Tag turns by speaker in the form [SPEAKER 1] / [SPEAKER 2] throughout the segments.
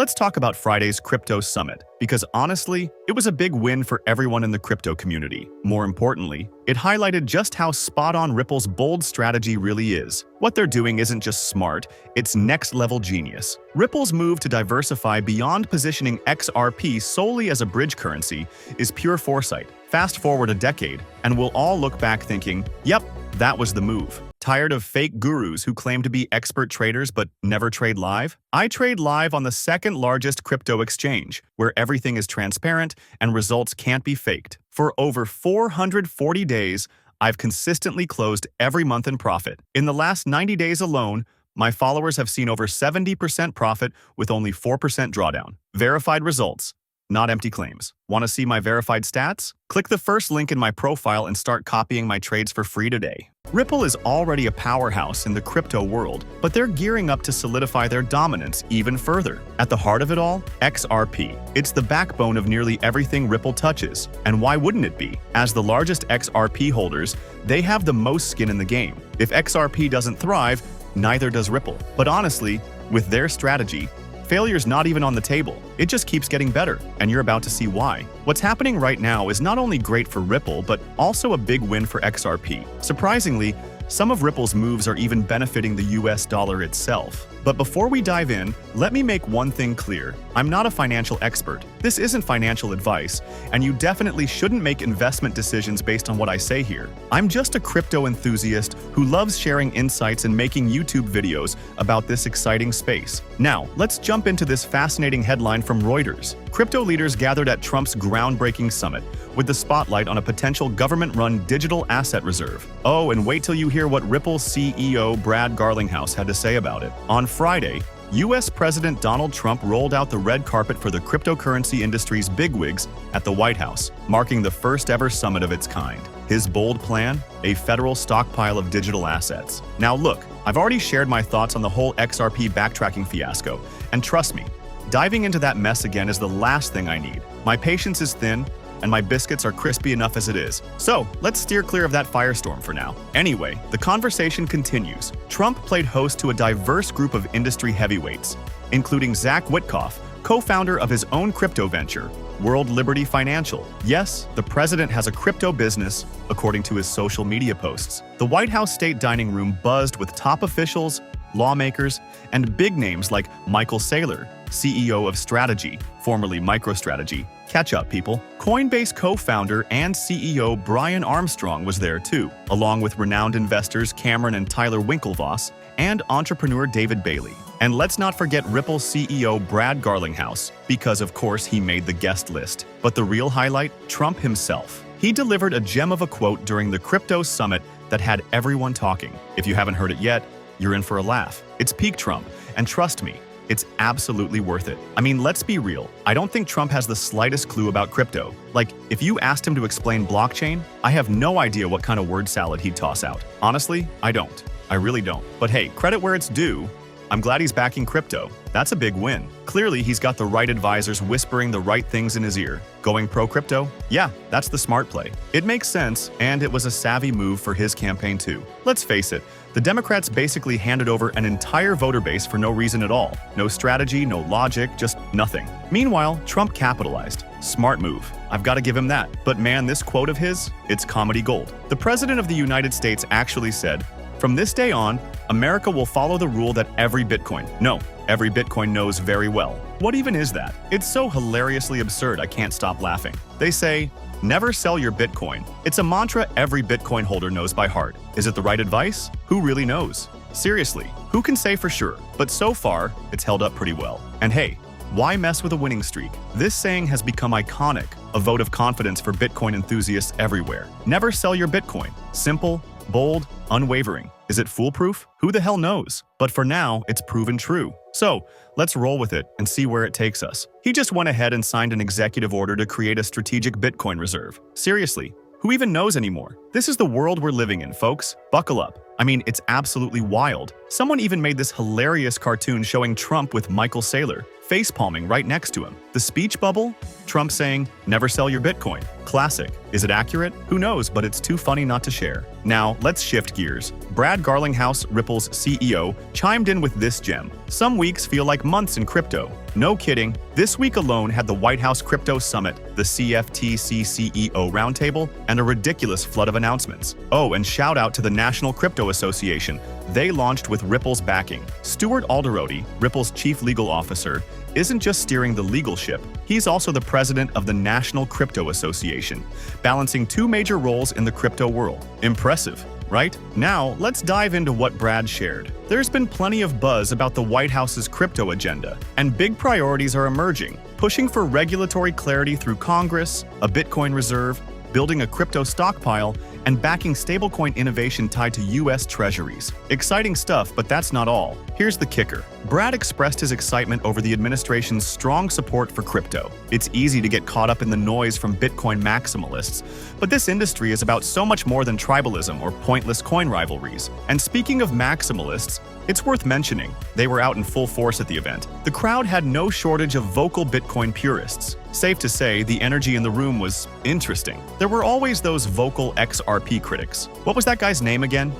[SPEAKER 1] let's talk about Friday's crypto summit, because honestly, it was a big win for everyone in the crypto community. More importantly, it highlighted just how spot-on Ripple's bold strategy really is. What they're doing isn't just smart, it's next-level genius. Ripple's move to diversify beyond positioning XRP solely as a bridge currency is pure foresight. Fast forward a decade, and we'll all look back thinking, yep, that was the move. Tired of fake gurus who claim to be expert traders but never trade live? I trade live on the second largest crypto exchange, where everything is transparent and results can't be faked. For over 440 days, I've consistently closed every month in profit. In the last 90 days alone, my followers have seen over 70% profit with only 4% drawdown. Verified results, not empty claims. Want to see my verified stats? Click the first link in my profile and start copying my trades for free today. Ripple is already a powerhouse in the crypto world, but they're gearing up to solidify their dominance even further. At the heart of it all, XRP. It's the backbone of nearly everything Ripple touches. And why wouldn't it be? As the largest XRP holders, they have the most skin in the game. If XRP doesn't thrive, neither does Ripple. But honestly, with their strategy, failure's not even on the table. It just keeps getting better, and you're about to see why. What's happening right now is not only great for Ripple, but also a big win for XRP. Surprisingly, some of Ripple's moves are even benefiting the US dollar itself. But before we dive in, let me make one thing clear. I'm not a financial expert. This isn't financial advice, and you definitely shouldn't make investment decisions based on what I say here. I'm just a crypto enthusiast who loves sharing insights and making YouTube videos about this exciting space. Now, let's jump into this fascinating headline from Reuters. Crypto leaders gathered at Trump's groundbreaking summit, with the spotlight on a potential government-run digital asset reserve. Oh, and wait till you hear what Ripple CEO Brad Garlinghouse had to say about it. On Friday, U.S. President Donald Trump rolled out the red carpet for the cryptocurrency industry's bigwigs at the White House, marking the first-ever summit of its kind. His bold plan? A federal stockpile of digital assets. Now look, I've already shared my thoughts on the whole XRP backtracking fiasco, and trust me, diving into that mess again is the last thing I need. My patience is thin, and my biscuits are crispy enough as it is. So, let's steer clear of that firestorm for now. Anyway, the conversation continues. Trump played host to a diverse group of industry heavyweights, including Zach Witkoff, co-founder of his own crypto venture, World Liberty Financial. Yes, the president has a crypto business, according to his social media posts. The White House State Dining Room buzzed with top officials, lawmakers, and big names like Michael Saylor, CEO of Strategy, formerly MicroStrategy. Catch up, people. Coinbase co-founder and CEO Brian Armstrong was there too, along with renowned investors Cameron and Tyler Winklevoss and entrepreneur David Bailey. And let's not forget Ripple CEO Brad Garlinghouse, because of course he made the guest list. But the real highlight? Trump himself. He delivered a gem of a quote during the crypto summit that had everyone talking. If you haven't heard it yet, you're in for a laugh. It's peak Trump, and trust me, it's absolutely worth it. I mean, let's be real. I don't think Trump has the slightest clue about crypto. Like, if you asked him to explain blockchain, I have no idea what kind of word salad he'd toss out. Honestly, I don't. I really don't. But hey, credit where it's due. I'm glad he's backing crypto. That's a big win. Clearly, he's got the right advisors whispering the right things in his ear. Going pro-crypto? Yeah, that's the smart play. It makes sense, and it was a savvy move for his campaign too. Let's face it, the Democrats basically handed over an entire voter base for no reason at all. No strategy, no logic, just nothing. Meanwhile, Trump capitalized. Smart move. I've got to give him that. But man, this quote of his, it's comedy gold. The President of the United States actually said, "From this day on, America will follow the rule that every Bitcoin knows very well." What even is that? It's so hilariously absurd I can't stop laughing. They say, never sell your Bitcoin. It's a mantra every Bitcoin holder knows by heart. Is it the right advice? Who really knows? Seriously, who can say for sure? But so far, it's held up pretty well. And hey, why mess with a winning streak? This saying has become iconic, a vote of confidence for Bitcoin enthusiasts everywhere. Never sell your Bitcoin. Simple, bold, unwavering. Is it foolproof? Who the hell knows? But for now, it's proven true. So, let's roll with it and see where it takes us. He just went ahead and signed an executive order to create a strategic Bitcoin reserve. Seriously, who even knows anymore? This is the world we're living in, folks. Buckle up. I mean, it's absolutely wild. Someone even made this hilarious cartoon showing Trump with Michael Saylor, facepalming right next to him. The speech bubble? Trump saying, "Never sell your Bitcoin." Classic. Is it accurate? Who knows, but it's too funny not to share. Now, let's shift gears. Brad Garlinghouse, Ripple's CEO, chimed in with this gem. Some weeks feel like months in crypto. No kidding. This week alone had the White House Crypto Summit, the CFTC CEO Roundtable, and a ridiculous flood of announcements. Oh, and shout out to the National Crypto Association. They launched with Ripple's backing. Stuart Alderoty, Ripple's chief legal officer, isn't just steering the legal ship, he's also the president of the National Crypto Association, balancing two major roles in the crypto world. Impressive, right? Now, let's dive into what Brad shared. There's been plenty of buzz about the White House's crypto agenda, and big priorities are emerging, pushing for regulatory clarity through Congress, a Bitcoin reserve, building a crypto stockpile, and backing stablecoin innovation tied to U.S. treasuries. Exciting stuff, but that's not all. Here's the kicker. Brad expressed his excitement over the administration's strong support for crypto. It's easy to get caught up in the noise from Bitcoin maximalists, but this industry is about so much more than tribalism or pointless coin rivalries. And speaking of maximalists, it's worth mentioning, they were out in full force at the event. The crowd had no shortage of vocal Bitcoin purists. Safe to say, the energy in the room was interesting. There were always those vocal XRP critics. What was that guy's name again?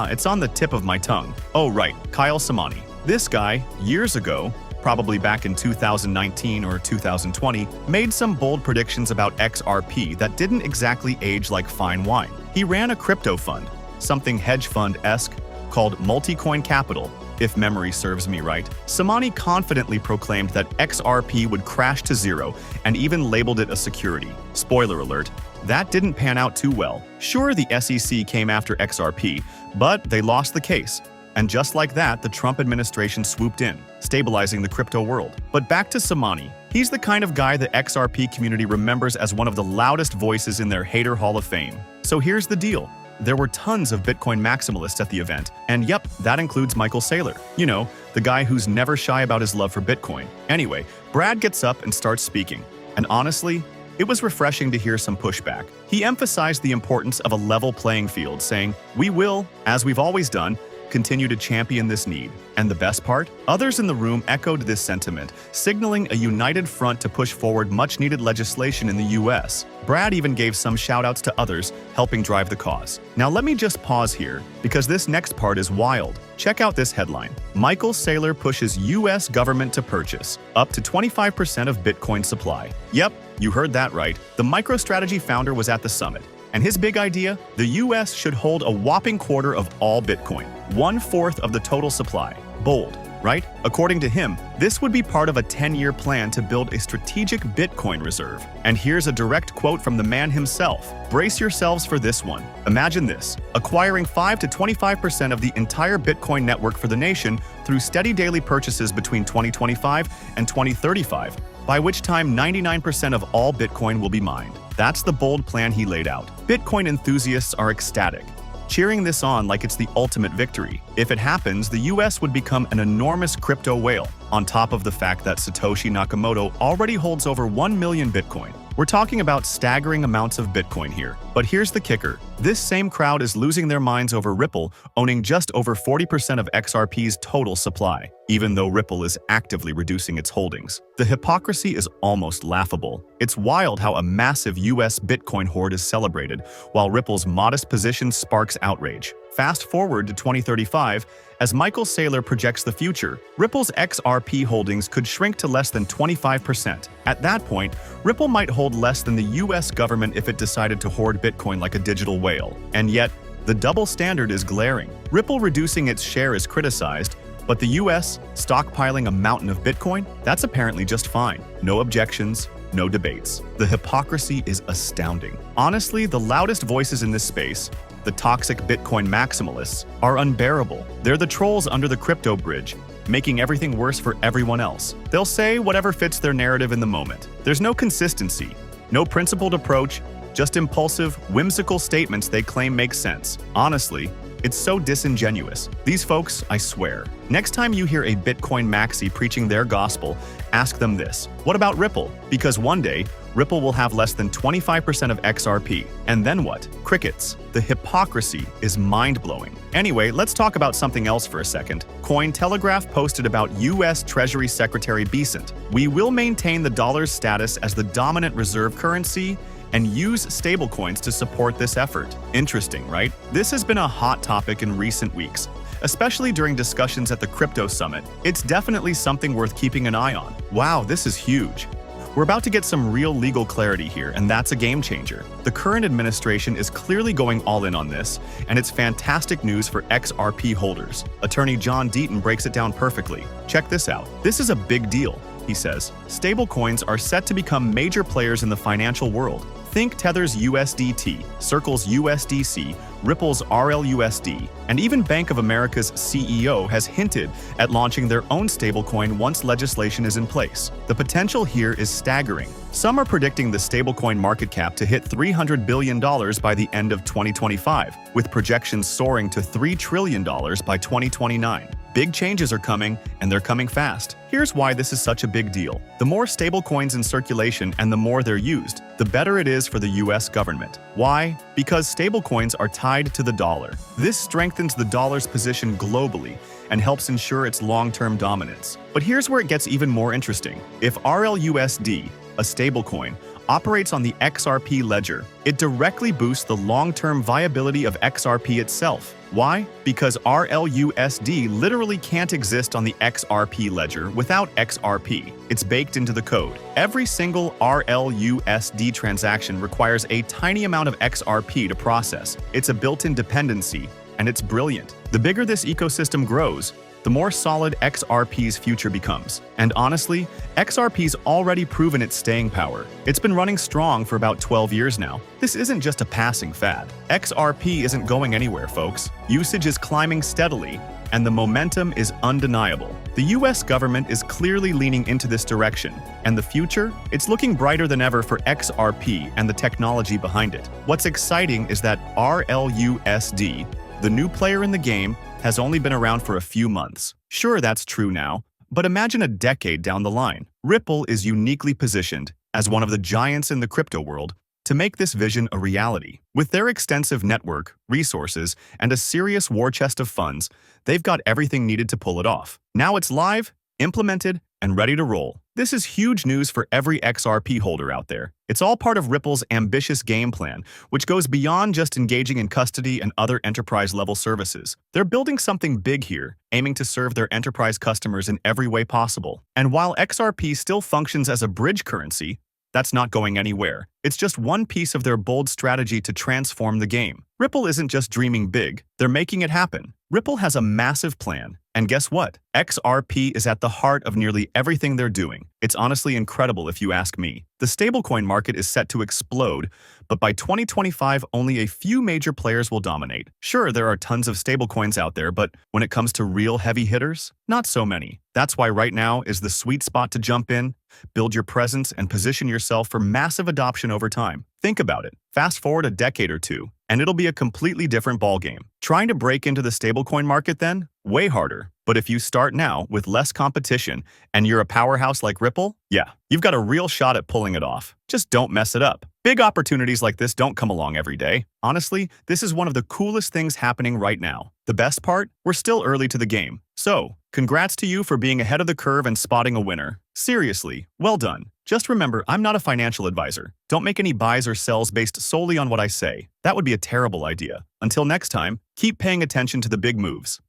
[SPEAKER 1] It's on the tip of my tongue. Oh right, Kyle Samani. This guy, years ago, probably back in 2019 or 2020, made some bold predictions about XRP that didn't exactly age like fine wine. He ran a crypto fund, something hedge fund-esque, called Multicoin Capital, if memory serves me right. Samani confidently proclaimed that XRP would crash to zero and even labeled it a security. Spoiler alert, that didn't pan out too well. Sure, the SEC came after XRP, but they lost the case. And just like that, the Trump administration swooped in, stabilizing the crypto world. But back to Samani. He's the kind of guy the XRP community remembers as one of the loudest voices in their hater hall of fame. So here's the deal. There were tons of Bitcoin maximalists at the event, and yep, that includes Michael Saylor. You know, the guy who's never shy about his love for Bitcoin. Anyway, Brad gets up and starts speaking. And honestly, it was refreshing to hear some pushback. He emphasized the importance of a level playing field, saying, "We will, as we've always done, continue to champion this need." And the best part? Others in the room echoed this sentiment, signaling a united front to push forward much-needed legislation in the U.S. Brad even gave some shout-outs to others, helping drive the cause. Now let me just pause here, because this next part is wild. Check out this headline. Michael Saylor pushes U.S. government to purchase up to 25% of Bitcoin supply. Yep, you heard that right. The MicroStrategy founder was at the summit. And his big idea? The US should hold a whopping quarter of all Bitcoin, 1/4 of the total supply. Bold, right? According to him, this would be part of a 10-year plan to build a strategic Bitcoin reserve. And here's a direct quote from the man himself. Brace yourselves for this one. Imagine this, acquiring 5 to 25% of the entire Bitcoin network for the nation through steady daily purchases between 2025 and 2035, by which time 99% of all Bitcoin will be mined. That's the bold plan he laid out. Bitcoin enthusiasts are ecstatic, cheering this on like it's the ultimate victory. If it happens, the US would become an enormous crypto whale, on top of the fact that Satoshi Nakamoto already holds over 1 million Bitcoin. We're talking about staggering amounts of Bitcoin here. But here's the kicker. This same crowd is losing their minds over Ripple, owning just over 40% of XRP's total supply, even though Ripple is actively reducing its holdings. The hypocrisy is almost laughable. It's wild how a massive US Bitcoin hoard is celebrated, while Ripple's modest position sparks outrage. Fast forward to 2035, as Michael Saylor projects the future, Ripple's XRP holdings could shrink to less than 25%. At that point, Ripple might hold less than the US government if it decided to hoard Bitcoin like a digital whale. And yet, the double standard is glaring. Ripple reducing its share is criticized, but the US stockpiling a mountain of Bitcoin? That's apparently just fine. No objections, no debates. The hypocrisy is astounding. Honestly, the loudest voices in this space, the toxic Bitcoin maximalists, are unbearable. They're the trolls under the crypto bridge, making everything worse for everyone else. They'll say whatever fits their narrative in the moment. There's no consistency, no principled approach, just impulsive, whimsical statements they claim make sense. Honestly, It's so disingenuous. These folks, I swear. Next time you hear a Bitcoin maxi preaching their gospel, ask them this. What about Ripple? Because one day, Ripple will have less than 25% of XRP. And then what? Crickets. The hypocrisy is mind-blowing. Anyway, let's talk about something else for a second. Cointelegraph posted about U.S. Treasury Secretary Besant. We will maintain the dollar's status as the dominant reserve currency and use stablecoins to support this effort. Interesting, right? This has been a hot topic in recent weeks, especially during discussions at the Crypto Summit. It's definitely something worth keeping an eye on. Wow, this is huge. We're about to get some real legal clarity here, and that's a game changer. The current administration is clearly going all in on this, and it's fantastic news for XRP holders. Attorney John Deaton breaks it down perfectly. Check this out. This is a big deal, he says. Stablecoins are set to become major players in the financial world. Think Tether's USDT, Circle's USDC, Ripple's RLUSD, and even Bank of America's CEO has hinted at launching their own stablecoin once legislation is in place. The potential here is staggering. Some are predicting the stablecoin market cap to hit $300 billion by the end of 2025, with projections soaring to $3 trillion by 2029. Big changes are coming, and they're coming fast. Here's why this is such a big deal. The more stablecoins in circulation and the more they're used, the better it is for the US government. Why? Because stablecoins are tied to the dollar. This strengthens the dollar's position globally and helps ensure its long-term dominance. But here's where it gets even more interesting. If RLUSD, a stablecoin, operates on the XRP ledger, it directly boosts the long-term viability of XRP itself. Why? Because RLUSD literally can't exist on the XRP ledger without XRP. It's baked into the code. Every single RLUSD transaction requires a tiny amount of XRP to process. It's a built-in dependency, and it's brilliant. The bigger this ecosystem grows, the more solid XRP's future becomes. And honestly, XRP's already proven its staying power. It's been running strong for about 12 years now. This isn't just a passing fad. XRP isn't going anywhere, folks. Usage is climbing steadily, and the momentum is undeniable. The US government is clearly leaning into this direction, and the future? It's looking brighter than ever for XRP and the technology behind it. What's exciting is that RLUSD, the new player in the game, has only been around for a few months. Sure, that's true now, but imagine a decade down the line. Ripple is uniquely positioned, as one of the giants in the crypto world, to make this vision a reality. With their extensive network, resources, and a serious war chest of funds, they've got everything needed to pull it off. Now it's live, implemented, and ready to roll. This is huge news for every XRP holder out there. It's all part of Ripple's ambitious game plan, which goes beyond just engaging in custody and other enterprise-level services. They're building something big here, aiming to serve their enterprise customers in every way possible. And while XRP still functions as a bridge currency, that's not going anywhere. It's just one piece of their bold strategy to transform the game. Ripple isn't just dreaming big, they're making it happen. Ripple has a massive plan, and guess what? XRP is at the heart of nearly everything they're doing. It's honestly incredible if you ask me. The stablecoin market is set to explode, but by 2025, only a few major players will dominate. Sure, there are tons of stablecoins out there, but when it comes to real heavy hitters, not so many. That's why right now is the sweet spot to jump in, build your presence, and position yourself for massive adoption over time. Think about it. Fast forward a decade or two, and it'll be a completely different ballgame. Trying to break into the stablecoin market then? Way harder. But if you start now with less competition and you're a powerhouse like Ripple, yeah, you've got a real shot at pulling it off. Just don't mess it up. Big opportunities like this don't come along every day. Honestly, this is one of the coolest things happening right now. The best part? We're still early to the game. So, congrats to you for being ahead of the curve and spotting a winner. Seriously, well done. Just remember, I'm not a financial advisor. Don't make any buys or sells based solely on what I say. That would be a terrible idea. Until next time, keep paying attention to the big moves.